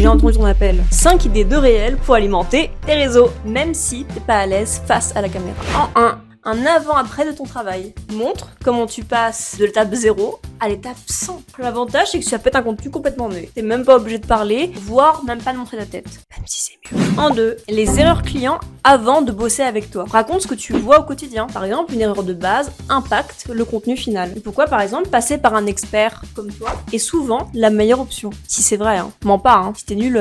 j'ai entendu ton appel. 5 idées de réel pour alimenter tes réseaux, même si t'es pas à l'aise face à la caméra. En 1. Un avant-après de ton travail. Montre comment tu passes de l'étape 0 à l'étape 100. L'avantage, c'est que ça peut être un contenu complètement neutre. T'es même pas obligé de parler, voire même pas de montrer ta tête. Même si c'est mieux. En 2, les erreurs clients avant de bosser avec toi. Raconte ce que tu vois au quotidien. Par exemple, une erreur de base impacte le contenu final. Et pourquoi, par exemple, passer par un expert comme toi est souvent la meilleure option. Si c'est vrai, hein. Mens pas, hein. Si t'es nul,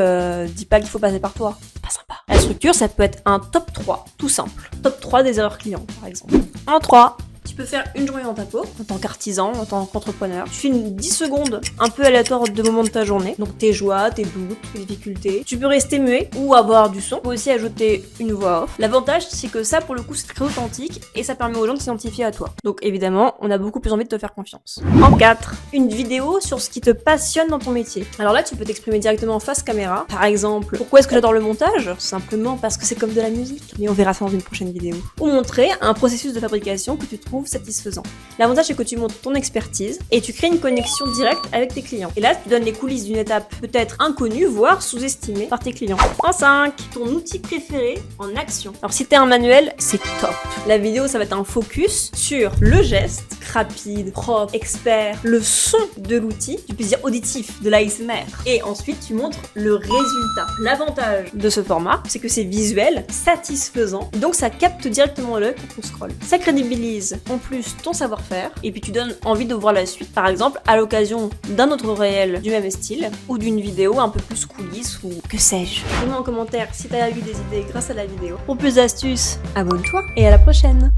dis pas qu'il faut passer par toi. C'est pas sympa. La structure, ça peut être un top 3, tout simple. Top 3 des erreurs clients, par exemple. En 3, tu peux faire une journée dans ta peau, en tant qu'artisan, en tant qu'entrepreneur. Tu filmes 10 secondes un peu aléatoires de moments de ta journée, donc tes joies, tes doutes, tes difficultés. Tu peux rester muet ou avoir du son. Tu peux aussi ajouter une voix off. L'avantage, c'est que ça, pour le coup, c'est très authentique et ça permet aux gens de s'identifier à toi. Donc évidemment, on a beaucoup plus envie de te faire confiance. En 4, une vidéo sur ce qui te passionne dans ton métier. Alors là, tu peux t'exprimer directement face caméra. Par exemple, pourquoi est-ce que j'adore le montage ? Simplement parce que c'est comme de la musique. Mais on verra ça dans une prochaine vidéo. Ou montrer un processus de fabrication que tu trouves satisfaisant. L'avantage, c'est que tu montres ton expertise et tu crées une connexion directe avec tes clients. Et là, tu donnes les coulisses d'une étape peut-être inconnue, voire sous-estimée par tes clients. En 5, ton outil préféré en action. Alors si t'es un manuel, c'est top. La vidéo, ça va être un focus sur le geste, rapide, propre, expert, le son de l'outil, du plaisir auditif, de l'ASMR. Et ensuite, tu montres le résultat. L'avantage de ce format, c'est que c'est visuel, satisfaisant, et donc ça capte directement l'œil quand on scrolle. Ça crédibilise en plus ton savoir-faire, et puis tu donnes envie de voir la suite. Par exemple, à l'occasion d'un autre réel du même style, ou d'une vidéo un peu plus coulisses, ou que sais-je. Dis-moi en commentaire si t'as eu des idées grâce à la vidéo. Pour plus d'astuces, abonne-toi, et à la prochaine!